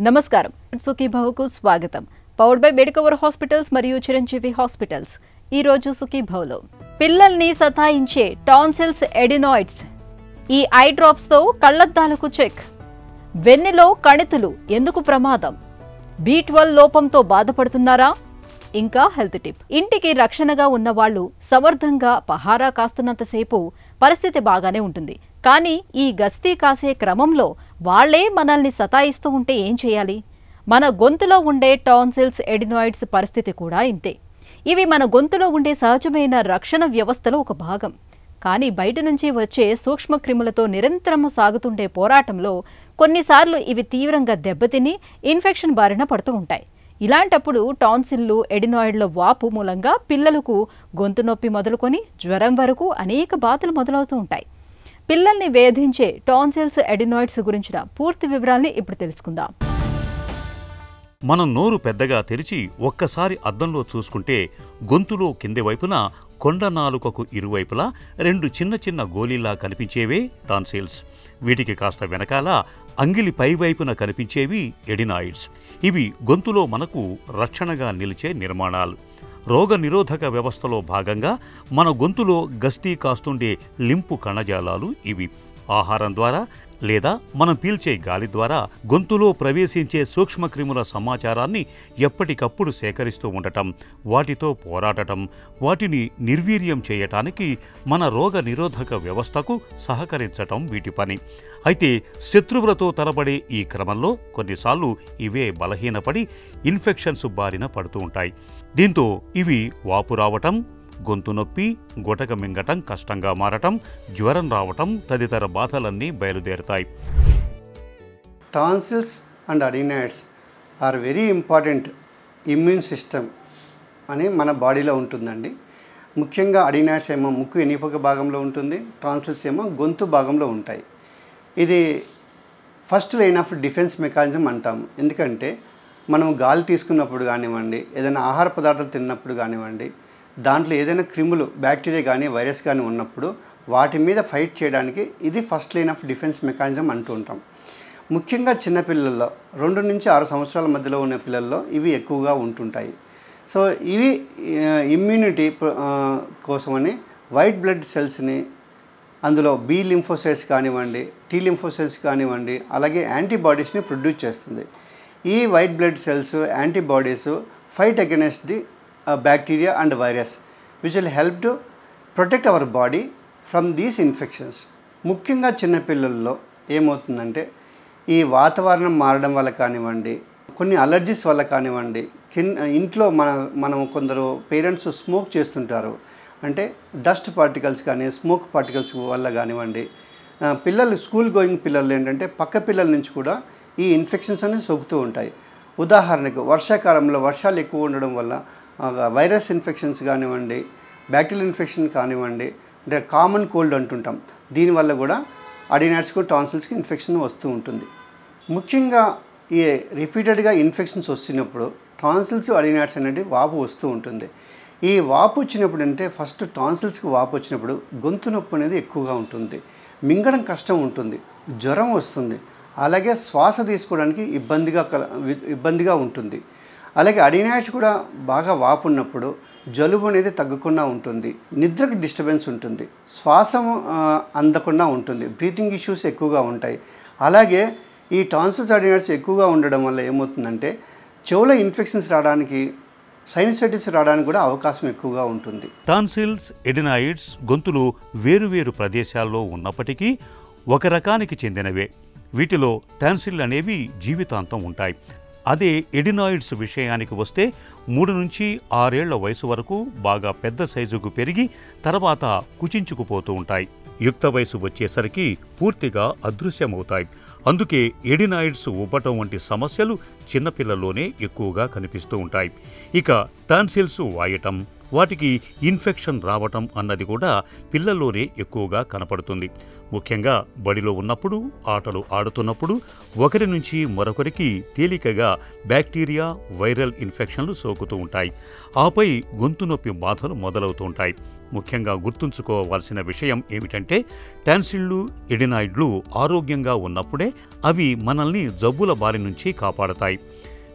నమస్కారం సుఖీభవకు స్వాగతం. Powered by Medicover hospitals మరియు చిరంజీవి హాస్పిటల్స్. ఈ రోజు సుఖీభవలో పిల్లల్ని సతాయించే టాన్సిల్స్, ఎడినాయిడ్స్. ఈ ఐ డ్రాప్స్ తో కళ్లద్దాలకు చెక్. వెన్నెలో కణితులు ఎందుకు ప్రమాదం? B12 లోపంతో బాధపడుతున్నారా? ఇంకా హెల్త్ టిప్. ఇంటికి రక్షణగా ఉన్నవాళ్లు సమర్థంగా పహారా కాస్తున్నంతసేపు పరిస్థితి బాగానే ఉంటుంది. కానీ ఈ గస్తీ కాసే క్రమంలో వాళ్లే మనల్ని సతాయిస్తూ ఉంటే ఏం చేయాలి? మన గొంతులో ఉండే టాన్సిల్స్, ఎడినాయిడ్స్ పరిస్థితి కూడా ఇంతే. ఇవి మన గొంతులో ఉండే సహజమైన రక్షణ వ్యవస్థలో ఒక భాగం. కానీ బయట నుంచి వచ్చే సూక్ష్మ క్రిములతో నిరంతరం సాగుతుండే పోరాటంలో కొన్నిసార్లు ఇవి తీవ్రంగా దెబ్బతిని ఇన్ఫెక్షన్ బారిన పడుతూ ఉంటాయి. ఇలాంటప్పుడు టాన్సిల్లు, ఎడినాయిడ్ల వాపు మూలంగా పిల్లలకు గొంతు నొప్పి మొదలుకొని జ్వరం వరకు అనేక బాధలు మొదలవుతూ ఉంటాయి. పిల్లల్ని వేధించే టాన్సిల్స్, ఎడినాయిడ్స్ గురించిన పూర్తి వివరాల్ని ఇప్పుడు తెలుసుకుందాం. మనం నోరు పెద్దగా తెరిచి ఒక్కసారి అద్దంలో చూసుకుంటే గొంతులో కింది వైపున కొండ నాలుకకు ఇరువైపులా రెండు చిన్న చిన్న గోళీలా కనిపించేవే టాన్సిల్స్. వీటికి కాస్త వెనకాల అంగిలి పైవైపున కనిపించేవి ఎడినాయిడ్స్. ఇవి గొంతులో మనకు రక్షణగా నిలిచే నిర్మాణాలు. రోగ నిరోధక వ్యవస్థలో భాగంగా మన గొంతులో గస్తీ కాస్తుండే లింపు కణజాలాలు ఇవి. ఆహారం ద్వారా లేదా మనం పీల్చే గాలి ద్వారా గొంతులో ప్రవేశించే సూక్ష్మక్రిముల సమాచారాన్ని ఎప్పటికప్పుడు సేకరిస్తూ ఉండటం, వాటితో పోరాడటం, వాటిని నిర్వీర్యం చేయటానికి మన రోగ నిరోధక వ్యవస్థకు సహకరించటం వీటి పని. అయితే శత్రువులతో తలబడే ఈ క్రమంలో కొన్నిసార్లు ఇవే బలహీనపడి ఇన్ఫెక్షన్స్ బారిన పడుతూ ఉంటాయి. దీంతో ఇవి వాపు రావటం, గొంతు నొప్పి, గుటక మింగటం కష్టంగా మారటం, జ్వరం రావటం తదితర బాధలన్నీ బయలుదేరుతాయి. Tonsils and adenoids are very important immune system అని మన బాడీలో ఉంటుందండి. ముఖ్యంగా అడినాయిడ్స్ ఏమో ముక్కు ఎనిపక భాగంలో ఉంటుంది, టాన్సిల్స్ ఏమో గొంతు భాగంలో ఉంటాయి. ఇది first line of defence mechanism అంటాము. ఎందుకంటే మనం గాలి తీసుకున్నప్పుడు కానివ్వండి, ఏదైనా ఆహార పదార్థాలు తిన్నప్పుడు కానివ్వండి, దాంట్లో ఏదైనా క్రిములు, బ్యాక్టీరియా కానీ వైరస్ కానీ ఉన్నప్పుడు వాటి మీద ఫైట్ చేయడానికి ఇది first line of defence mechanism అంటూ ఉంటాం. ముఖ్యంగా చిన్నపిల్లల్లో 2 నుంచి 6 సంవత్సరాల మధ్యలో ఉన్న పిల్లల్లో ఇవి ఎక్కువగా ఉంటుంటాయి. సో ఇవి ఇమ్యూనిటీ కోసమని వైట్ బ్లడ్ సెల్స్ని, అందులో B లింఫోసైట్స్ కానివ్వండి, T లింఫోసైట్స్ కానివ్వండి, అలాగే యాంటీబాడీస్ని ప్రొడ్యూస్ చేస్తుంది. ఈ white blood cells, antibodies fight against the bacteria and virus which will help to protect our body from these infections. ముఖ్యంగా చిన్నపిల్లల్లో ఏమవుతుందంటే ఈ వాతావరణం మారడం వల్ల కానివ్వండి, కొన్ని అలర్జీస్ వల్ల కానివ్వండి, ఇంట్లో మనం కొందరు పేరెంట్స్ స్మోక్ చేస్తుంటారు. అంటే డస్ట్ పార్టికల్స్ కానీ స్మోక్ పార్టికల్స్ వల్ల కానివ్వండి, పిల్లలు స్కూల్ గోయింగ్ పిల్లలు ఏంటంటే పక్క పిల్లల నుంచి కూడా ఈ ఇన్ఫెక్షన్స్ అనేవి సోకుతూ ఉంటాయి. ఉదాహరణకు వర్షాకాలంలో వర్షాలు ఎక్కువ ఉండడం వల్ల వైరస్ ఇన్ఫెక్షన్స్ కానివ్వండి, బ్యాక్టీరియల్ ఇన్ఫెక్షన్ కానివ్వండి, అంటే కామన్ కోల్డ్ అంటుంటాం, దీనివల్ల కూడా అడినాయిడ్స్కు, టాన్సిల్స్కి ఇన్ఫెక్షన్ వస్తూ ఉంటుంది. ముఖ్యంగా ఈ రిపీటెడ్గా ఇన్ఫెక్షన్స్ వస్తున్నప్పుడు టాన్సిల్స్, అడినాయిడ్స్ అనేది వాపు వస్తూ ఉంటుంది. ఈ వాపు వచ్చినప్పుడు అంటే ఫస్ట్ టాన్సిల్స్కి వాపు వచ్చినప్పుడు గొంతు నొప్పి అనేది ఎక్కువగా ఉంటుంది, మింగడం కష్టం ఉంటుంది, జ్వరం వస్తుంది, అలాగే శ్వాస తీసుకోవడానికి ఇబ్బందిగా ఉంటుంది. అలాగే అడినాయిడ్స్ కూడా బాగా వాపు ఉన్నప్పుడు జలుబు అనేది తగ్గకుండా ఉంటుంది, నిద్రకు డిస్టర్బెన్స్ ఉంటుంది, శ్వాసం అందకుండా ఉంటుంది, బ్రీతింగ్ ఇష్యూస్ ఎక్కువగా ఉంటాయి. అలాగే ఈ టాన్సిల్స్, అడినాయిడ్స్ ఎక్కువగా ఉండడం వల్ల ఏమవుతుందంటే చెవుల ఇన్ఫెక్షన్స్ రావడానికి, సైనసైటిస్ రావడానికి కూడా అవకాశం ఎక్కువగా ఉంటుంది. టాన్సిల్స్, ఎడినాయిడ్స్ గొంతులో వేరువేరు ప్రదేశాల్లో ఉన్నప్పటికీ ఒక రకానికి చెందినవే. వీటిలో టాన్సిల్ అనేవి జీవితాంతం ఉంటాయి. అదే ఎడినాయిడ్స్ విషయానికి వస్తే 3 నుంచి 6 ఏళ్ల వయసు వరకు బాగా పెద్ద సైజుకు పెరిగి తర్వాత కుచించుకుపోతూ ఉంటాయి. యుక్త వయసు వచ్చేసరికి పూర్తిగా అదృశ్యమవుతాయి. అందుకే ఎడినాయిడ్స్ ఉబ్బటం వంటి సమస్యలు చిన్నపిల్లల్లోనే ఎక్కువగా కనిపిస్తూ ఉంటాయి. ఇక టాన్సిల్స్ వాయటం, వాటికి ఇన్ఫెక్షన్ రావటం అన్నది కూడా పిల్లల్లోనే ఎక్కువగా కనపడుతుంది. ముఖ్యంగా బడిలో ఉన్నప్పుడు, ఆటలు ఆడుతున్నప్పుడు ఒకరి నుంచి మరొకరికి తేలికగా బ్యాక్టీరియా, వైరల్ ఇన్ఫెక్షన్లు సోకుతూ ఉంటాయి. ఆపై గొంతు నొప్పి బాధలు మొదలవుతూ ఉంటాయి. ముఖ్యంగా గుర్తుంచుకోవాల్సిన విషయం ఏమిటంటే టాన్సిళ్ళు, ఎడినాయిడ్లు ఆరోగ్యంగా ఉన్నప్పుడే అవి మనల్ని జబ్బుల బారి నుంచి కాపాడతాయి.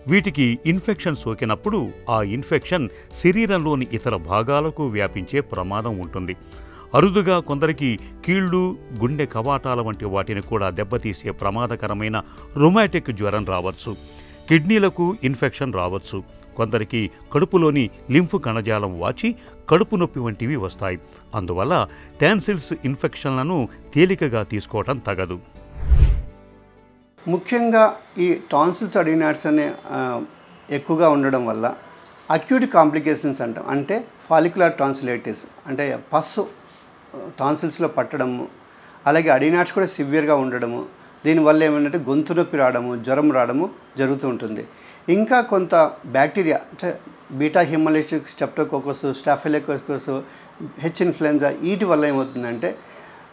వీటికి ఇన్ఫెక్షన్ సోకినప్పుడు ఆ ఇన్ఫెక్షన్ శరీరంలోని ఇతర భాగాలకు వ్యాపించే ప్రమాదం ఉంటుంది. అరుదుగా కొందరికి కీళ్లు, గుండె కవాటాల వంటి వాటిని కూడా దెబ్బతీసే ప్రమాదకరమైన రుమాటిక్ జ్వరం రావచ్చు. కిడ్నీలకు ఇన్ఫెక్షన్ రావచ్చు. కొందరికి కడుపులోని లింఫ్ కణజాలం వాచి కడుపు నొప్పి వంటివి వస్తాయి. అందువల్ల టాన్సిల్స్ ఇన్ఫెక్షన్లను తేలికగా తీసుకోవటం తగదు. ముఖ్యంగా ఈ టాన్సిల్స్ అడినాయిడ్స్ అనే ఎక్కువగా ఉండడం వల్ల అక్యూట్ కాంప్లికేషన్స్ అంటాం. అంటే ఫాలిక్యులర్ టాన్సిలైటిస్ అంటే పస్సు టాన్సిల్స్లో పట్టడము, అలాగే అడినాయిడ్స్ కూడా సివియర్గా ఉండడము, దీనివల్ల ఏమంటే గొంతు నొప్పి రావడము, జ్వరం రావడము జరుగుతూ ఉంటుంది. ఇంకా కొంత బ్యాక్టీరియా అంటే beta haemolytic streptococcus, staphylococcus, H influenza వీటి వల్ల ఏమవుతుందంటే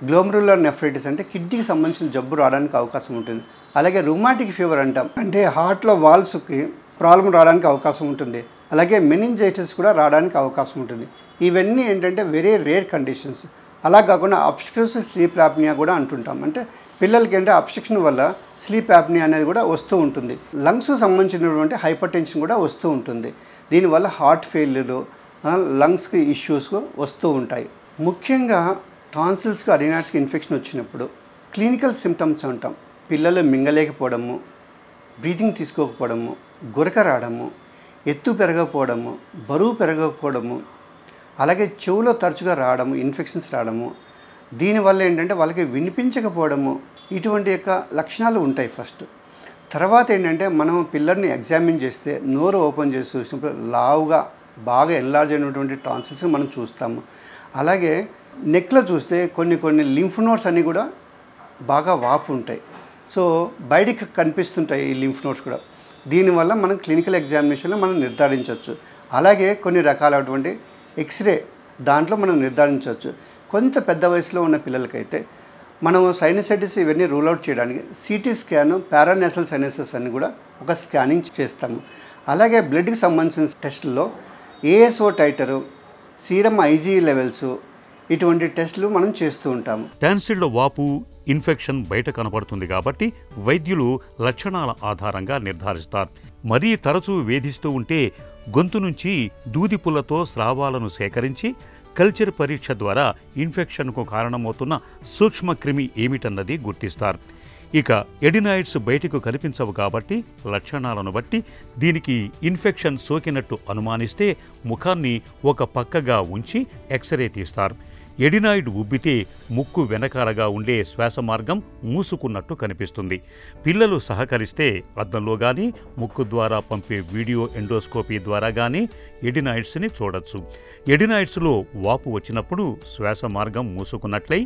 గ్లోమరులర్ నెఫ్రైటిస్ అంటే కిడ్నీకి సంబంధించిన జబ్బు రావడానికి అవకాశం ఉంటుంది. అలాగే రుమాటిక్ ఫీవర్ అంటాం, అంటే హార్ట్లో వాల్స్కి ప్రాబ్లం రావడానికి అవకాశం ఉంటుంది. అలాగే మెనింజైటిస్ కూడా రావడానికి అవకాశం ఉంటుంది. ఇవన్నీ ఏంటంటే వెరీ రేర్ కండిషన్స్. అలా కాకుండా అబ్స్ట్రక్టివ్ స్లీప్ యాప్నియా కూడా అంటుంటాం. అంటే పిల్లలకి అంటే అబ్స్ట్రక్షన్ వల్ల స్లీప్ యాప్నియా అనేది కూడా వస్తూ ఉంటుంది. లంగ్స్కి సంబంధించినటువంటి హైపర్ టెన్షన్ కూడా వస్తూ ఉంటుంది. దీనివల్ల హార్ట్ ఫెయిల్యూర్, లంగ్స్కి ఇష్యూస్ వస్తూ ఉంటాయి. ముఖ్యంగా టాన్సిల్స్కి, అడినాయిడ్స్కి ఇన్ఫెక్షన్ వచ్చినప్పుడు క్లినికల్ సిమ్టమ్స్ అంటాం. పిల్లలు మింగలేకపోవడము, బ్రీతింగ్ తీసుకోకపోవడము, గురక రావడము, ఎత్తు పెరగకపోవడము, బరువు పెరగకపోవడము, అలాగే చెవులో తరచుగా రావడము, ఇన్ఫెక్షన్స్ రావడము, దీనివల్ల ఏంటంటే వాళ్ళకి వినిపించకపోవడము, ఇటువంటి యొక్క లక్షణాలు ఉంటాయి ఫస్ట్. తర్వాత ఏంటంటే మనం పిల్లల్ని ఎగ్జామిన్ చేస్తే నోరు ఓపెన్ చేసి చూసినప్పుడు లావుగా బాగా ఎన్లార్జ్ అయినటువంటి టాన్సిల్స్ మనం చూస్తాము. అలాగే నెక్లో చూస్తే కొన్ని లింఫ్ నోడ్స్ అన్నీ కూడా బాగా వాపు ఉంటాయి. సో బయటికి కనిపిస్తుంటాయి ఈ లింఫ్ నోడ్స్ కూడా. దీనివల్ల మనం క్లినికల్ ఎగ్జామినేషన్లో మనం నిర్ధారించవచ్చు. అలాగే కొన్ని రకాలైనటువంటి ఎక్స్రే దాంట్లో మనం నిర్ధారించవచ్చు. కొంత పెద్ద వయసులో ఉన్న పిల్లలకైతే మనం సైనసైటిస్ ఇవన్నీ రూల్ అవుట్ చేయడానికి సిటీ స్కాన్, పారానేసల్ సైనసెస్ అని కూడా ఒక స్కానింగ్ చేస్తాము. అలాగే బ్లడ్కి సంబంధించిన టెస్టుల్లో ఏఎస్ఓ టైటరు, సీరం ఐజీ లెవెల్స్, ఇటువంటి టెస్టులు మనం చేస్తూ ఉంటాము. టాన్సిళ్ల వాపు, ఇన్ఫెక్షన్ బయట కనపడుతుంది కాబట్టి వైద్యులు లక్షణాల ఆధారంగా నిర్ధారిస్తారు. మరీ తరచూ వేధిస్తూ ఉంటే గొంతు నుంచి దూది పుల్లతో స్రావాలను సేకరించి కల్చర్ పరీక్ష ద్వారా ఇన్ఫెక్షన్కు కారణమవుతున్న సూక్ష్మక్రిమి ఏమిటన్నది గుర్తిస్తారు. ఇక ఎడినాయిడ్స్ బయటకు కనిపించవు కాబట్టి లక్షణాలను బట్టి దీనికి ఇన్ఫెక్షన్ సోకినట్టు అనుమానిస్తే ముఖాన్ని ఒక పక్కగా ఉంచి ఎక్స్రే తీస్తారు. ఎడినాయిడ్ ఉబ్బితే ముక్కు వెనకాలగా ఉండే శ్వాస మార్గం మూసుకున్నట్టు కనిపిస్తుంది. పిల్లలు సహకరిస్తే అద్దంలో గానీ, ముక్కు ద్వారా పంపే వీడియో ఎండోస్కోపీ ద్వారా గానీ ఎడినాయిడ్స్ని చూడొచ్చు. ఎడినాయిడ్స్లో వాపు వచ్చినప్పుడు శ్వాస మార్గం మూసుకున్నట్లయి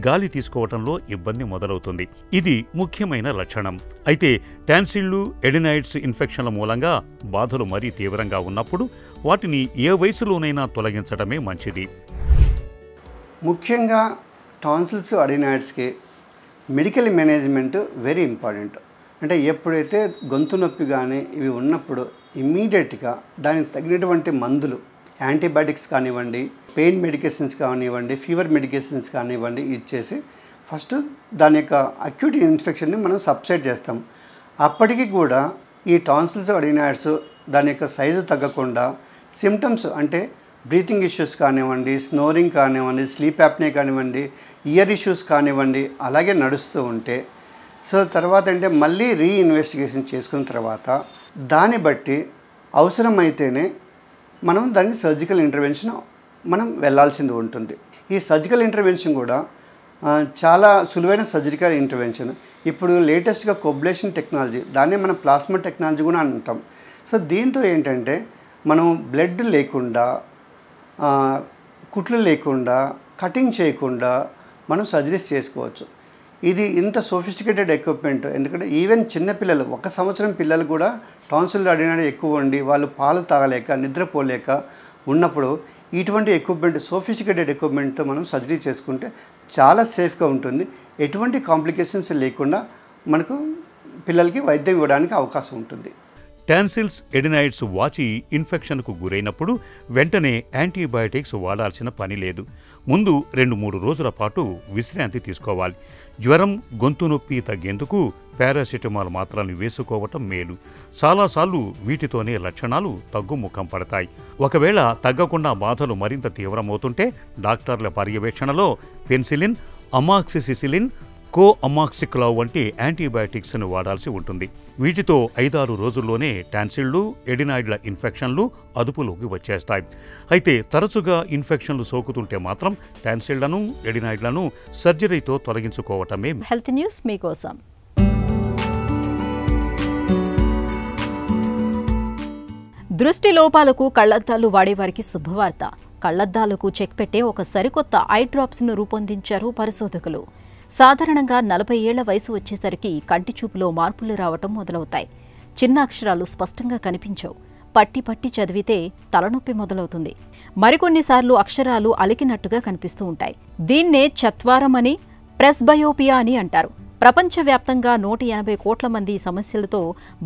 గాలి తీసుకోవటంలో ఇబ్బంది మొదలవుతుంది. ఇది ముఖ్యమైన లక్షణం. అయితే టాన్సిళ్లు, ఎడినాయిడ్స్ ఇన్ఫెక్షన్ల మూలంగా బాధలు మరీ తీవ్రంగా ఉన్నప్పుడు వాటిని ఏ వయసులోనైనా తొలగించడమే మంచిది. ముఖ్యంగా టాన్సిల్స్, అడినాయిడ్స్కి మెడికల్ మేనేజ్మెంట్ వెరీ ఇంపార్టెంట్. అంటే ఎప్పుడైతే గొంతు నొప్పి కానీ ఇవి ఉన్నప్పుడు ఇమ్మీడియట్గా దానికి తగినటువంటి మందులు, యాంటీబయాటిక్స్ కానివ్వండి, పెయిన్ మెడికేషన్స్ కానివ్వండి, ఫీవర్ మెడికేషన్స్ కానివ్వండి ఇచ్చేసి ఫస్ట్ దాని యొక్క అక్యూట్ ఇన్ఫెక్షన్ని మనం సబ్సైడ్ చేస్తాం. అప్పటికి కూడా ఈ టాన్సిల్స్, అడినాయిడ్స్ దాని యొక్క సైజు తగ్గకుండా సిమ్టమ్స్ అంటే బ్రీతింగ్ ఇష్యూస్ కానివ్వండి, స్నోరింగ్ కానివ్వండి, స్లీప్ యాప్నియా కానివ్వండి, ఇయర్ ఇష్యూస్ కానివ్వండి అలాగే నడుస్తూ ఉంటే సో తర్వాత అంటే మళ్ళీ రీఇన్వెస్టిగేషన్ చేసుకున్న తర్వాత దాన్ని బట్టి అవసరమైతేనే మనం దానికి సర్జికల్ ఇంటర్వెన్షన్ మనం వెళ్ళాల్సింది ఉంటుంది. ఈ సర్జికల్ ఇంటర్వెన్షన్ కూడా చాలా సులువైన సర్జికల్ ఇంటర్వెన్షన్. ఇప్పుడు లేటెస్ట్గా కొబ్లేషన్ టెక్నాలజీ, దాన్నే మనం ప్లాస్మా టెక్నాలజీ కూడా అంటాం. సో దీంతో ఏంటంటే మనం బ్లడ్ లేకుండా, కుట్లు లేకుండా, కటింగ్ చేయకుండా మనం సర్జరీస్ చేసుకోవచ్చు. ఇది ఇంత సోఫిస్టికేటెడ్ ఎక్విప్మెంట్. ఎందుకంటే ఈవెన్ చిన్నపిల్లలు 1 సంవత్సరం పిల్లలు కూడా టాన్సిల్ అడినాయిడ్ ఎక్కువ ఉండి వాళ్ళు పాలు తాగలేక, నిద్రపోలేక ఉన్నప్పుడు ఇటువంటి ఎక్విప్మెంట్ సోఫిస్టికేటెడ్ ఎక్విప్మెంట్తో మనం సర్జరీ చేసుకుంటే చాలా సేఫ్గా ఉంటుంది. ఎటువంటి కాంప్లికేషన్స్ లేకుండా మనకు పిల్లలకి వైద్యం ఇవ్వడానికి అవకాశం ఉంటుంది. టాన్సిల్స్, ఎడినాయిడ్స్ వాచి ఇన్ఫెక్షన్కు గురైనప్పుడు వెంటనే యాంటీబయాటిక్స్ వాడాల్సిన పని లేదు. ముందు 2-3 రోజుల పాటు విశ్రాంతి తీసుకోవాలి. జ్వరం, గొంతు నొప్పి తగ్గేందుకు పారాసిటమాల్ మాత్రలు వేసుకోవటం మేలు. చాలాసార్లు వీటితోనే లక్షణాలు తగ్గుముఖం పడతాయి. ఒకవేళ తగ్గకుండా బాధలు మరింత తీవ్రమవుతుంటే డాక్టర్ల పర్యవేక్షణలో పెన్సిలిన్, అమాక్సిసిలిన్, కోఅమాక్సిక్లావ్ వంటి యాంటీబయాటిక్స్ను వాడాల్సి ఉంటుంది. వీటితో 5-6 రోజుల్లోనే టాన్సిళ్లు, ఎడినాయిడ్ల ఇన్ఫెక్షన్లు అదుపులోకి వచ్చేస్తాయి. అయితే తరచుగా ఇన్ఫెక్షన్లు సోకుతుంటే మాత్రం టాన్సిళ్లను, ఎడినాయిడ్లను సర్జరీతో తొలగించుకోవటమే. హెల్త్ న్యూస్ మీకోసం. దృష్టి లోపాలకు కళ్లద్దాలు వాడేవారికి శుభవార్త. కళ్లద్దాలకు చెక్ పెట్టే ఒక సరికొత్త ఐ డ్రాప్స్ను రూపొందించారు పరిశోధకులు. సాధారణంగా 40 ఏళ్ల వయసు వచ్చేసరికి కంటి చూపులో మార్పులు రావటం మొదలవుతాయి. చిన్న అక్షరాలు స్పష్టంగా కనిపించవు. పట్టి పట్టి చదివితే తలనొప్పి మొదలవుతుంది. మరికొన్నిసార్లు అక్షరాలు అలికినట్టుగా కనిపిస్తూ ఉంటాయి. దీన్నే చత్వారం అని, ప్రెస్బయోపియా అని అంటారు. ప్రపంచవ్యాప్తంగా 180 కోట్ల మంది ఈ సమస్యలతో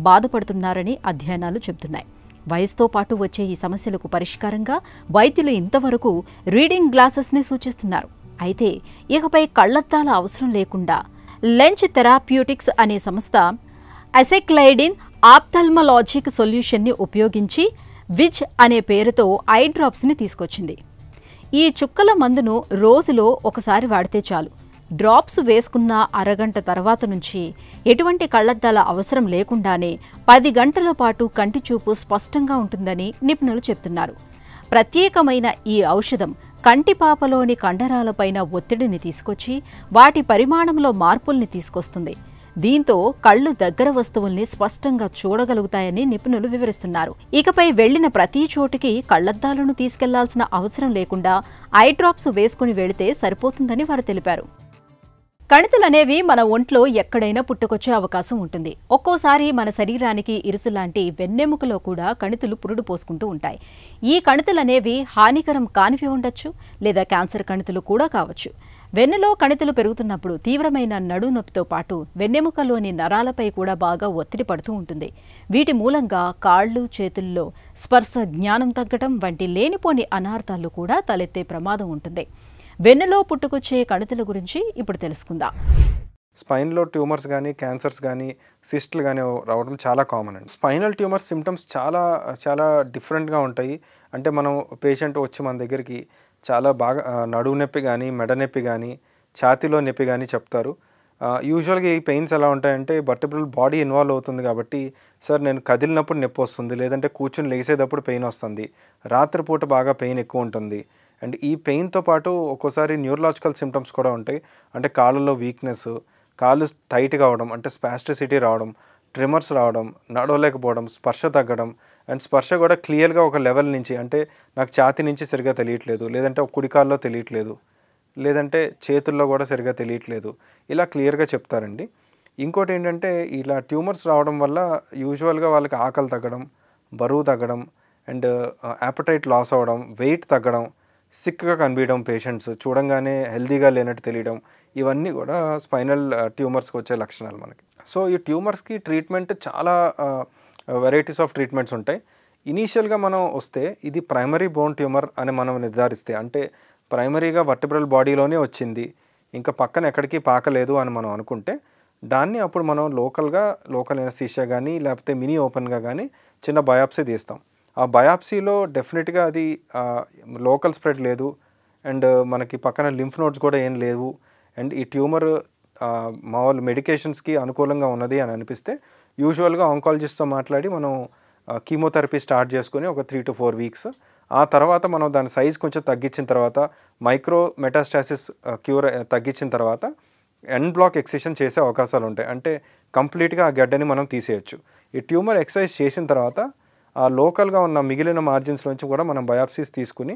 బాధపడుతున్నారని అధ్యయనాలు చెబుతున్నాయి. వయసుతో పాటు వచ్చే ఈ సమస్యలకు పరిష్కారంగా వైద్యులు ఇంతవరకు రీడింగ్ గ్లాసెస్ని సూచిస్తున్నారు. అయితే ఇకపై కళ్లద్దాల అవసరం లేకుండా లెన్స్ థెరాప్యూటిక్స్ అనే సంస్థ అసెక్లైడిన్ ఆప్థల్మలాజిక్ సొల్యూషన్ని ఉపయోగించి విజ్ అనే పేరుతో ఐ డ్రాప్స్ని తీసుకొచ్చింది. ఈ చుక్కల మందును రోజులో ఒకసారి వాడితే చాలు. డ్రాప్స్ వేసుకున్న అరగంట తర్వాత నుంచి ఎటువంటి కళ్లద్దాల అవసరం లేకుండానే 10 గంటల పాటు కంటి చూపు స్పష్టంగా ఉంటుందని నిపుణులు చెప్తున్నారు. ప్రత్యేకమైన ఈ ఔషధం కంటిపాపలోని కండరాలపైన ఒత్తిడిని తీసుకొచ్చి వాటి పరిమాణంలో మార్పుల్ని తీసుకొస్తుంది. దీంతో కళ్ళు దగ్గర వస్తువుల్ని స్పష్టంగా చూడగలుగుతాయని నిపుణులు వివరిస్తున్నారు. ఇకపై వెళ్లిన ప్రతి చోటుకి కళ్లద్దాలను తీసుకెళ్లాల్సిన అవసరం లేకుండా ఐ డ్రాప్స్ వేసుకుని వెళితే సరిపోతుందని వారు తెలిపారు. కణితులనేవి మన ఒంట్లో ఎక్కడైనా పుట్టుకొచ్చే అవకాశం ఉంటుంది. ఒక్కోసారి మన శరీరానికి ఇరుసులాంటి వెన్నెముకలో కూడా కణితులు పురుడు పోసుకుంటూ ఉంటాయి. ఈ కణితులనేవి హానికరం కానివి ఉండొచ్చు, లేదా క్యాన్సర్ కణితులు కూడా కావచ్చు. వెన్నులో కణితులు పెరుగుతున్నప్పుడు తీవ్రమైన నడు నొప్పితో పాటు వెన్నెముకలోని నరాలపై కూడా బాగా ఒత్తిడి పడుతూ ఉంటుంది. వీటి మూలంగా కాళ్ళు, చేతుల్లో స్పర్శ జ్ఞానం తగ్గడం వంటి లేనిపోని అనార్థాలు కూడా తలెత్తే ప్రమాదం ఉంటుంది. వెన్నులో పుట్టుకొచ్చే కణితుల గురించి ఇప్పుడు తెలుసుకుందాం. స్పైన్లో ట్యూమర్స్ కానీ, క్యాన్సర్స్ కానీ, సిస్ట్లు కానీ రావడం చాలా కామన్ అండి. స్పైనల్ ట్యూమర్స్ సిమ్టమ్స్ చాలా చాలా డిఫరెంట్గా ఉంటాయి. అంటే మనం పేషెంట్ వచ్చి మన దగ్గరికి చాలా బాగా నడుము నొప్పి కానీ, మెడ నొప్పి కానీ, ఛాతీలో నొప్పి కానీ చెప్తారు. యూజువల్గా ఈ పెయిన్స్ ఎలా ఉంటాయంటే వర్టిబ్రల్ బాడీ ఇన్వాల్వ్ అవుతుంది కాబట్టి, సార్ నేను కదిలినప్పుడు నొప్పి వస్తుంది, లేదంటే కూర్చుని లేసేటప్పుడు పెయిన్ వస్తుంది, రాత్రిపూట బాగా పెయిన్ ఎక్కువ ఉంటుంది. అండ్ ఈ పెయిన్తో పాటు ఒక్కోసారి న్యూరలాజికల్ సిమ్టమ్స్ కూడా ఉంటాయి. అంటే కాళ్ళలో వీక్నెస్, కాళ్ళు టైట్గా అవడం, అంటే స్పాస్టిసిటీ రావడం, ట్రిమర్స్ రావడం, నడవలేకపోవడం, స్పర్శ తగ్గడం. అండ్ స్పర్శ కూడా క్లియర్గా ఒక లెవెల్ నుంచి, అంటే నాకు ఛాతీ నుంచి సరిగ్గా తెలియట్లేదు, లేదంటే కుడి కాల్లో తెలియట్లేదు, లేదంటే చేతుల్లో కూడా సరిగ్గా తెలియట్లేదు, ఇలా క్లియర్గా చెప్తారండి. ఇంకోటి ఏంటంటే ఇలా ట్యూమర్స్ రావడం వల్ల యూజువల్గా వాళ్ళకి ఆకలి తగ్గడం, బరువు తగ్గడం, అండ్ యాపటైట్ లాస్ అవ్వడం, వెయిట్ తగ్గడం, సిక్గా కనిపించడం, పేషెంట్స్ చూడంగానే హెల్దీగా లేనట్టు తెలియడం, ఇవన్నీ కూడా స్పైనల్ ట్యూమర్స్కి వచ్చే లక్షణాలు మనకి. సో ఈ ట్యూమర్స్కి ట్రీట్మెంట్ చాలా వెరైటీస్ ఆఫ్ ట్రీట్మెంట్స్ ఉంటాయి. ఇనీషియల్గా మనం వస్తే ఇది ప్రైమరీ బోన్ ట్యూమర్ అని మనం నిర్ధారిస్తే, అంటే ప్రైమరీగా వర్టిబ్రల్ బాడీలోనే వచ్చింది, ఇంకా పక్కన ఎక్కడికి పాకలేదు అని మనం అనుకుంటే, దాన్ని అప్పుడు మనం లోకల్ ఎనస్థీషియా కానీ, లేకపోతే మినీ ఓపెన్గా కానీ చిన్న బయాప్సీ తీస్తాం. ఆ బయాప్సీలో డెఫినెట్గా అది లోకల్ స్ప్రెడ్ లేదు, అండ్ మనకి పక్కన లింఫ్ నోడ్స్ కూడా ఏం లేవు, అండ్ ఈ ట్యూమర్ మామూలు మెడికేషన్స్కి అనుకూలంగా ఉన్నది అని అనిపిస్తే యూజువల్గా ఆంకాలజిస్ట్తో మాట్లాడి మనం కీమోథెరపీ స్టార్ట్ చేసుకుని ఒక 3 to 4 వీక్స్, ఆ తర్వాత మనం దాని సైజ్ కొంచెం తగ్గించిన తర్వాత, మైక్రో మెటాస్టాసిస్ క్యూర్ తగ్గించిన తర్వాత ఎండ్ బ్లాక్ ఎక్సిషన్ చేసే అవకాశాలు ఉంటాయి. అంటే కంప్లీట్గా ఆ గడ్డని మనం తీసేయచ్చు. ఈ ట్యూమర్ ఎక్సైజ్ చేసిన తర్వాత ఆ లోకల్గా ఉన్న మిగిలిన మార్జిన్స్ నుంచి కూడా మనం బయాప్సీస్ తీసుకుని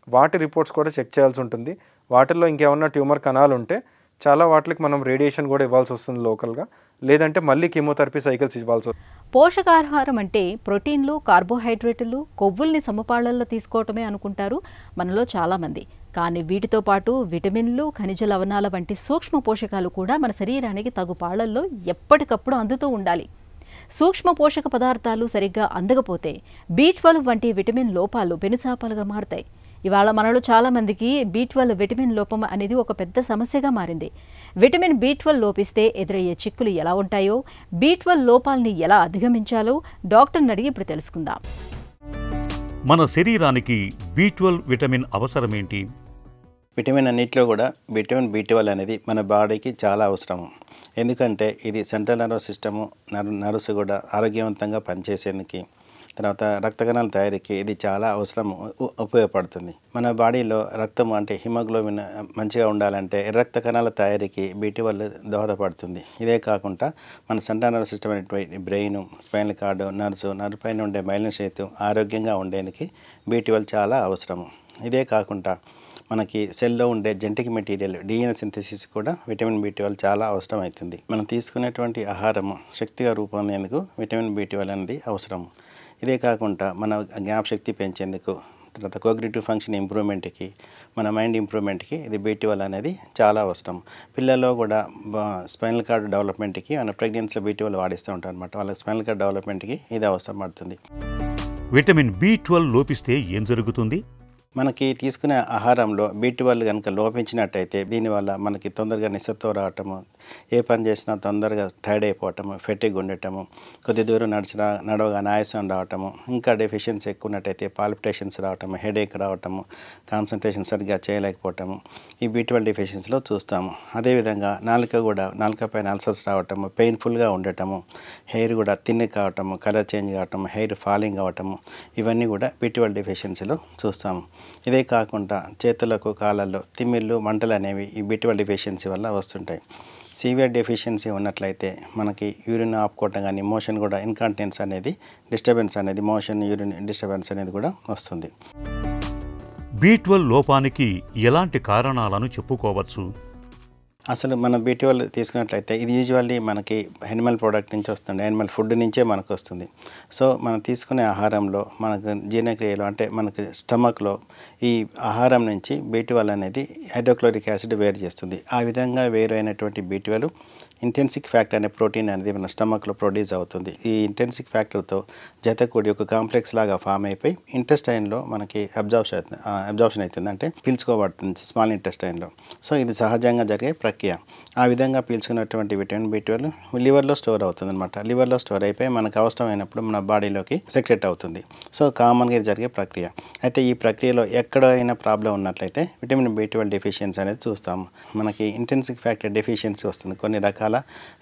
వాటి రిపోర్ట్స్ కూడా చెక్ చేయాల్సి ఉంటుంది. వాటిల్లో ఇంకేమన్నా ట్యూమర్ కణాలు ఉంటే చాలా వాటికి మనం రేడియేషన్ కూడా ఇవ్వాల్సి వస్తుంది లోకల్గా, లేదంటే మళ్ళీ కీమోథెరపీ సైకిల్స్ ఇవ్వాల్సి వస్తుంది. పోషకాహారం అంటే ప్రోటీన్లు, కార్బోహైడ్రేట్లు, కొవ్వుల్ని సమపాళ్లలో తీసుకోవటమే అనుకుంటారు మనలో చాలామంది. కానీ వీటితో పాటు విటమిన్లు, ఖనిజ లవణాల వంటి సూక్ష్మ పోషకాలు కూడా మన శరీరానికి తగు పాళ్లల్లో ఎప్పటికప్పుడు అందుతూ ఉండాలి. సూక్ష్మ పోషక పదార్థాలు సరిగ్గా అందకపోతే B12 వంటి విటమిన్ లోపాలు పెనుసాపాలుగా మారుతాయి. ఇవాళ మనలో చాలామందికి B12 విటమిన్ లోపం అనేది ఒక పెద్ద సమస్యగా మారింది. విటమిన్ B12 లోపిస్తే ఎదురయ్యే చిక్కులు ఎలా ఉంటాయో, B12 లోపాలని ఎలా అధిగమించాలో డాక్టర్ని అడిగి ఇప్పుడు తెలుసుకుందాం. మన శరీరానికి B12 విటమిన్ అవసరమేంటి? విటమిన్ అన్నింటిలో కూడా విటమిన్ B12 అనేది మన బాడీకి చాలా అవసరం. ఎందుకంటే ఇది సెంట్రల్ నర్వస్ సిస్టము, నర్వ్స్ కూడా ఆరోగ్యవంతంగా పనిచేసేందుకు, తర్వాత రక్త కణాల తయారీకి ఇది చాలా అవసరం, ఉపయోగపడుతుంది. మన బాడీలో రక్తం అంటే హిమోగ్లోబిన్ మంచిగా ఉండాలంటే రక్త కణాల తయారీకి B12 దోహదపడుతుంది. ఇదే కాకుండా మన సెంట్రల్ నర్వస్ సిస్టమ్ అనేటువంటి బ్రెయిన్, స్పైనల్ కార్డు, నర్వ్ పైన ఉండే మైలిన్ షేతు ఆరోగ్యంగా ఉండేందుకు B12 చాలా అవసరము. ఇదే కాకుండా మనకి సెల్లో ఉండే జెనెటిక్ మెటీరియల్ DNA సింథసిస్ కూడా విటమిన్ B12 చాలా అవసరం అవుతుంది. మనం తీసుకునేటువంటి ఆహారము శక్తిగా రూపొందేందుకు విటమిన్ B12 అనేది అవసరం. ఇదే కాకుండా మన జ్ఞాపశక్తి పెంచేందుకు, తర్వాత కోగ్నిటివ్ ఫంక్షన్ ఇంప్రూవ్మెంట్కి, మన మైండ్ ఇంప్రూవ్మెంట్కి ఇది B12 అనేది చాలా అవసరం. పిల్లల్లో కూడా స్పైనల్ కార్డ్ డెవలప్మెంట్కి మన ప్రెగ్నెన్సీలో B12 వాడిస్తూ ఉంటారు అనమాట. వాళ్ళకి స్పైనల్ కార్డ్ డెవలప్మెంట్కి ఇది అవసరం పడుతుంది. విటమిన్ B12 లోపిస్తే ఏం జరుగుతుంది? మనకి తీసుకునే ఆహారంలో B12 కనుక లోపించినట్టయితే దీనివల్ల మనకి తొందరగా నిస్సత్వం రావటము, ఏ పని చేసినా తొందరగా టైర్డ్ అయిపోవటము, ఫెటిగ్ ఉండటము, కొద్ది దూరం నడవగానే ఆయాసం రావటము, ఇంకా డెఫిషియన్సీ ఎక్కువ ఉన్నట్టయితే పాల్పిటేషన్స్ రావటము, హెడేక్ రావటము, కాన్సన్ట్రేషన్ సరిగ్గా చేయలేకపోవటము ఈ B12 డెఫిషియన్సీలో చూస్తాము. అదేవిధంగా నాలుక పైన అల్సర్స్ రావటము, పెయిన్ఫుల్గా ఉండటము, హెయిర్ కూడా థిన్ కావటము, కలర్ చేంజ్ కావటము, హెయిర్ ఫాలింగ్ అవ్వటము, ఇవన్నీ కూడా B12 డెఫిషియన్సీలో చూస్తాము. ఇదే కాకుండా చేతులకు, కాళ్ళల్లో తిమ్మిళ్ళు, మంటలు అనేవి ఈ B12 డెఫిషియన్సీ వల్ల వస్తుంటాయి. సివియర్ డెఫిషియన్సీ ఉన్నట్లయితే మనకి యూరిన్ ఆపుకోవటం కానీ, మోషన్ కూడా ఇన్కాంటినెన్స్ అనేది, డిస్టర్బెన్స్ అనేది, మోషన్ యూరిన్ డిస్టర్బెన్స్ అనేది కూడా వస్తుంది. B12 లోపానికి ఎలాంటి కారణాలను చెప్పుకోవచ్చు? అసలు మనం B12 తీసుకున్నట్లయితే ఇది యూజువల్లీ మనకి యానిమల్ ప్రోడక్ట్ నుంచి వస్తుంది, యానిమల్ ఫుడ్ నుంచే మనకు వస్తుంది. సో మనం తీసుకునే ఆహారంలో మనకు జీర్ణక్రియలో అంటే మనకి స్టమక్లో ఈ ఆహారం నుంచి B12 అనేది హైడ్రోక్లోరిక్ యాసిడ్ వేరు చేస్తుంది. ఆ విధంగా వేరు అయినటువంటి B12 ఇంటెన్సిక్ ఫ్యాక్టర్ అనే ప్రోటీన్ అనేది మన స్టమక్లో ప్రొడ్యూస్ అవుతుంది. ఈ ఇంటెన్సిక్ ఫ్యాక్టర్తో జతకూడి ఒక కాంప్లెక్స్ లాగా ఫామ్ అయిపోయి ఇంటెస్టైన్లో మనకి అబ్జార్ప్షన్ అవుతుంది, అంటే పీల్చుకోబడుతుంది స్మాల్ ఇంటెస్టైన్లో. సో ఇది సహజంగా జరిగే ప్రక్రియ. ఆ విధంగా పీల్చుకున్నటువంటి విటమిన్ B12 లివర్లో స్టోర్ అవుతుంది అనమాట. లివర్లో స్టోర్ అయిపోయి మనకు అవసరమైనప్పుడు మన బాడీలోకి సెక్రెట్ అవుతుంది. సో కామన్గా ఇది జరిగే ప్రక్రియ. అయితే ఈ ప్రక్రియలో ఎక్కడైనా ప్రాబ్లం ఉన్నట్లయితే విటమిన్ B12 డెఫిషియన్సీ అనేది చూస్తాము. మనకి ఇంటెన్సిక్ ఫ్యాక్టర్ డెఫిషియన్సీ వస్తుంది. కొన్ని రకాల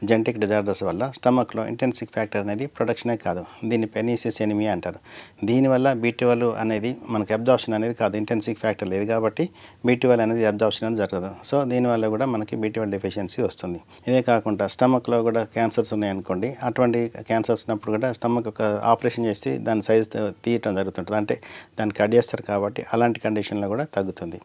జెనెటిక్ డిజార్డర్స్ వల్ల స్టమక్లో ఇంటెన్సిక్ ఫ్యాక్టర్ అనేది ప్రొడక్షనే కాదు, దీన్ని పెర్నీసియస్ ఎనిమియా అంటారు. దీనివల్ల B12 అనేది మనకి అబ్జార్ప్షన్ అనేది కాదు, ఇంటెన్సిక్ ఫ్యాక్టర్ లేదు కాబట్టి B12 అనేది అబ్జార్ప్షన్ అనేది జరగదు. సో దీనివల్ల కూడా మనకి B12 డెఫిషియన్సీ వస్తుంది. ఇదే కాకుండా స్టమక్లో కూడా క్యాన్సర్స్ ఉన్నాయనుకోండి, అటువంటి క్యాన్సర్స్ ఉన్నప్పుడు కూడా స్టమక్ ఒక ఆపరేషన్ చేసి దాని సైజ్ తీయటం జరుగుతుంటుంది, అంటే దాన్ని కట్ చేస్తారు కాబట్టి అలాంటి కండిషన్లో కూడా తగ్గుతుంది.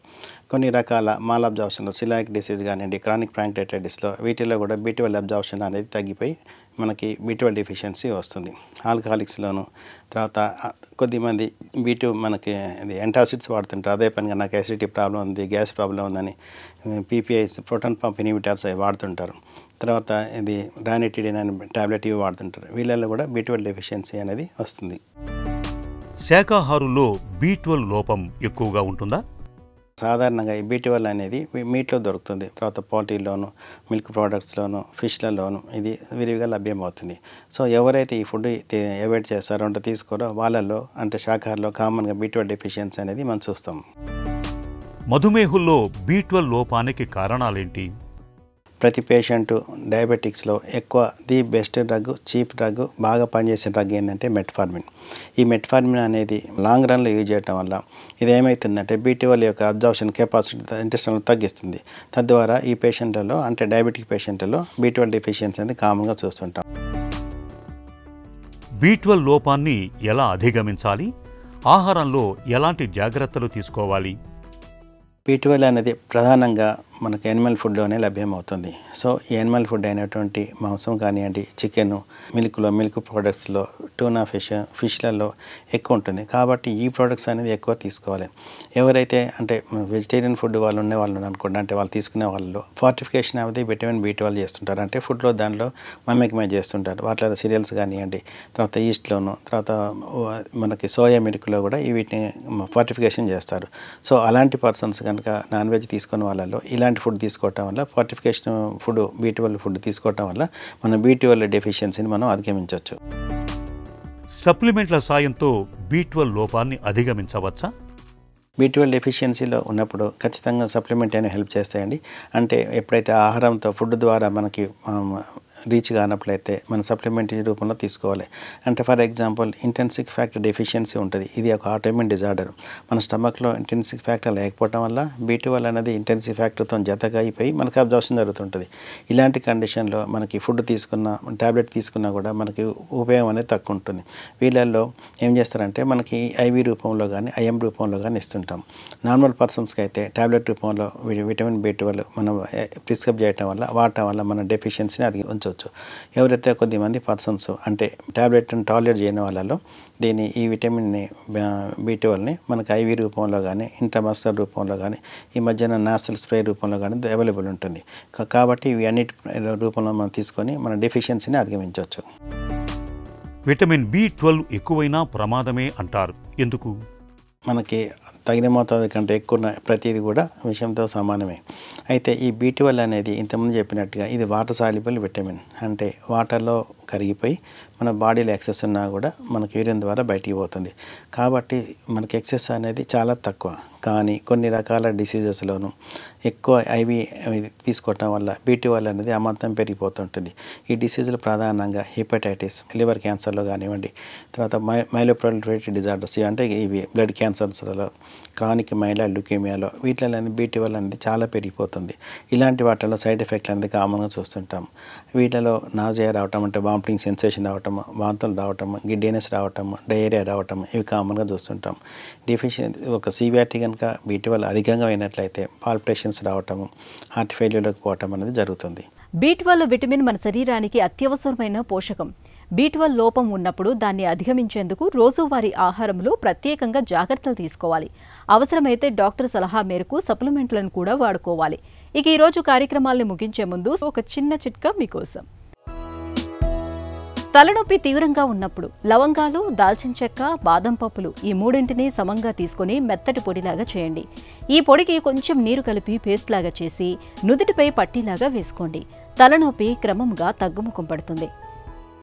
కొన్ని రకాల మాల్ అబ్జార్ప్షన్, సిలాయిక్ డిసీజ్ కానివ్వండి, క్రానిక్ ప్యాంక్రెటైటిస్లో వీటిలో కూడా B12 అబ్జార్ప్షన్ అనేది తగ్గిపోయి మనకి B12 డెఫిషియన్సీ వస్తుంది. ఆల్కహాలిక్స్లోను, తర్వాత కొద్దిమంది B2 మనకి ఇది యాంటాసిడ్స్ వాడుతుంటారు. అదే పనిగా నాకు యాసిడిటీ ప్రాబ్లం ఉంది, గ్యాస్ ప్రాబ్లం ఉందని PPIs, ప్రోటాన్ పంప్ ఇన్హిబిటర్స్ అవి వాడుతుంటారు. తర్వాత ఇది రానిటిడిన్ అనే టాబ్లెట్ ఇవి వాడుతుంటారు. వీళ్ళల్లో కూడా B12 డెఫిషియన్సీ అనేది వస్తుంది. శాకాహారుల్లో B12 లోపం ఎక్కువగా ఉంటుందా? సాధారణంగా ఈ B12 అనేది మీట్లో దొరుకుతుంది, తర్వాత పౌల్ట్రీలోను, మిల్క్ ప్రోడక్ట్స్లోను, ఫిష్లలోను ఇది విరివిగా లభ్యమవుతుంది. సో ఎవరైతే ఈ ఫుడ్ అవాయిడ్ చేస్తారో అంటే తీసుకోరో వాళ్ళల్లో అంటే శాకాహారంలో కామన్గా B12 డెఫిషియన్సీ అనేది మనం చూస్తాం. మధుమేహుల్లో B12 లోపానికి కారణాలేంటి? ప్రతి పేషెంటు డయాబెటిక్స్లో ఎక్కువ the best drug, cheap drug, బాగా పనిచేసే డ్రగ్ ఏంటంటే మెట్ఫార్మిన్. ఈ మెట్ఫార్మిన్ అనేది లాంగ్ రన్లో యూజ్ చేయడం వల్ల ఇది ఏమవుతుందంటే B12 యొక్క అబ్జార్ప్షన్ కెపాసిటీ ఇంటెస్టైన్లో తగ్గిస్తుంది. తద్వారా ఈ పేషెంట్లలో అంటే డయాబెటిక్ పేషెంట్లలో B12 డెఫిషియన్సీ అనేది కామన్గా చూస్తుంటాం. B12 లోపాన్ని ఎలా అధిగమించాలి? ఆహారంలో ఎలాంటి జాగ్రత్తలు తీసుకోవాలి? B12 అనేది ప్రధానంగా మనకి యానిమల్ ఫుడ్లోనే లభ్యమవుతుంది. సో ఈ యానిమల్ ఫుడ్ అయినటువంటి మాంసం కానివ్వండి, చికెన్, మిల్క్ ప్రోడక్ట్స్లో, టూనా ఫిష్లలో ఎక్కువ ఉంటుంది. కాబట్టి ఈ ప్రోడక్ట్స్ అనేది ఎక్కువ తీసుకోవాలి. ఎవరైతే అంటే వెజిటేరియన్ ఫుడ్ వాళ్ళు అనుకోండి, అంటే వాళ్ళు తీసుకునే వాళ్ళలో ఫార్టిఫికేషన్ అనేది విటమిన్ B12 చేస్తుంటారు. అంటే ఫుడ్లో దాంట్లో మమ్మకమై చేస్తుంటారు. వాటిలో సీరియల్స్ కానివ్వండి, తర్వాత ఈస్ట్లోను, తర్వాత మనకి సోయా మిల్క్లో కూడా వీటిని ఫార్టిఫికేషన్ చేస్తారు. సో అలాంటి పర్సన్స్ కనుక నాన్ వెజ్ తీసుకునే వాళ్ళలో ఇలాంటి ఫుడ్ తీసుకోవటం వల్ల, ఫార్టిఫికేషన్ ఫుడ్ B12 ఫుడ్ తీసుకోవటం వల్ల మన B12 డెఫిషియన్సీని మనం అధిగమించవచ్చు. సప్లిమెంట్ల సాయంతో B12 లోపాన్ని అధిగమించవచ్చా? B12 డెఫిషియన్సీలో ఉన్నప్పుడు ఖచ్చితంగా సప్లిమెంట్ అయినా హెల్ప్ చేస్తాయండి. అంటే ఎప్పుడైతే ఆహారంతో ఫుడ్ ద్వారా మనకి రీచ్ కానప్పుడైతే మన సప్లిమెంటరీ రూపంలో తీసుకోవాలి. అంటే for example intrinsic factor deficiency ఉంటుంది. ఇది ఒక ఆటోఇమ్యూన్ డిజార్డర్. మన స్టమక్లో ఇంటెన్సిక్ ఫ్యాక్టర్ లేకపోవడం వల్ల B12 అనేది ఇంటెన్సిక్ ఫ్యాక్టర్తో జతగా అయిపోయి మనకి అబ్జార్ప్షన్ జరుగుతుంటుంది. ఇలాంటి కండిషన్లో మనకి ఫుడ్ తీసుకున్న, ట్యాబ్లెట్ తీసుకున్నా కూడా మనకి ఉపయోగం అనేది తక్కువ ఉంటుంది. వీళ్ళల్లో ఏం చేస్తారంటే మనకి IV రూపంలో కానీ IM రూపంలో కానీ ఇస్తుంటాం. నార్మల్ పర్సన్స్కి అయితే ట్యాబ్లెట్ రూపంలో విటమిన్ B12 మనం ప్రిస్క్రైబ్ చేయటం వల్ల, వాడటం వల్ల మన డెఫిషియన్సీని అది ఉంచవచ్చు. ఎవరైతే కొద్దిమంది పర్సన్స్ అంటే ట్యాబ్లెట్ని టాలరేట్ చేయని వాళ్ళలో ఈ విటమిన్ని B12ని మనకి IV రూపంలో కానీ, ఇంట్రామస్కులర్ రూపంలో కానీ, ఈ మధ్యన నాసల్ స్ప్రే రూపంలో కానీ అవైలబుల్ ఉంటుంది. కాబట్టి ఇవి అన్నిటి రూపంలో మనం తీసుకొని మన డెఫిషియన్సీని అధిగమించవచ్చు. విటమిన్ B12 ఎక్కువైనా ప్రమాదమే అంటారు. ఎందుకు? మనకి తగిన మోతాదు కంటే ఎక్కువ ప్రతిదీ కూడా విషయంతో సమానమే. అయితే ఈ B12 అనేది ఇంతకుముందు చెప్పినట్టుగా ఇది వాటర్ సాల్యుబుల్ విటమిన్. అంటే వాటర్లో కరిగిపోయి మన బాడీలో ఎక్సెస్ ఉన్నా కూడా మనకి యూరిన్ ద్వారా బయటికి పోతుంది. కాబట్టి మనకి ఎక్సెస్ అనేది చాలా తక్కువ. కానీ కొన్ని రకాల డిసీజెస్లోనూ ఎక్కువ IV తీసుకోవటం వల్ల B12 అనేది అమాంతం పెరిగిపోతుంటుంది. ఈ డిసీజులు ప్రధానంగా హెపటైటిస్, లివర్ క్యాన్సర్లో కానివ్వండి, తర్వాత మైలోప్రోలిఫరేటివ్ డిజార్డర్స్ అంటే ఇవి బ్లడ్ క్యాన్సర్స్లలో, క్రానిక్ మైలాయిడ్ ల్యూకేమియాలో వీటిలో B12 అనేది చాలా పెరిగిపోతుంది. ఇలాంటి వాటిలో సైడ్ ఎఫెక్ట్లు అనేది కామన్గా చూస్తుంటాం. వీటిలో నాజియా రావటం, అంటే వామిటింగ్ సెన్సేషన్ రావటం, వాంతులు రావటం, గిడ్డీనెస్ రావటం, డయేరియా రావటం ఇవి కామన్గా చూస్తుంటాం. డెఫిషియన్సీ ఒక సివియారిటీ కనుక B12 అధికంగా అయినట్లయితే పాల్పిటేషన్స్ రావటము, హార్ట్ ఫెయిల్యూర్లకు పోవటం అనేది జరుగుతుంది. B12 విటమిన్ మన శరీరానికి అత్యవసరమైన పోషకం. B12 లోపం ఉన్నప్పుడు దాన్ని అధిగమించేందుకు రోజువారీ ఆహారంలో ప్రత్యేకంగా జాగ్రత్తలు తీసుకోవాలి. అవసరమైతే డాక్టర్ సలహా మేరకు సప్లిమెంట్లను కూడా వాడుకోవాలి. ఇక ఈరోజు కార్యక్రమాల్ని ముగించే ముందు ఒక చిన్న చిట్కా మీకోసం. తలనొప్పి తీవ్రంగా ఉన్నప్పుడు లవంగాలు, దాల్చిన చెక్క, బాదం పప్పులు ఈ మూడింటిని సమంగా తీసుకుని మెత్తటి పొడిలాగా చేయండి. ఈ పొడికి కొంచెం నీరు కలిపి పేస్ట్ లాగా చేసి నుదుటిపై పట్టీలాగా వేసుకోండి. తలనొప్పి క్రమంగా తగ్గుముఖం పడుతుంది.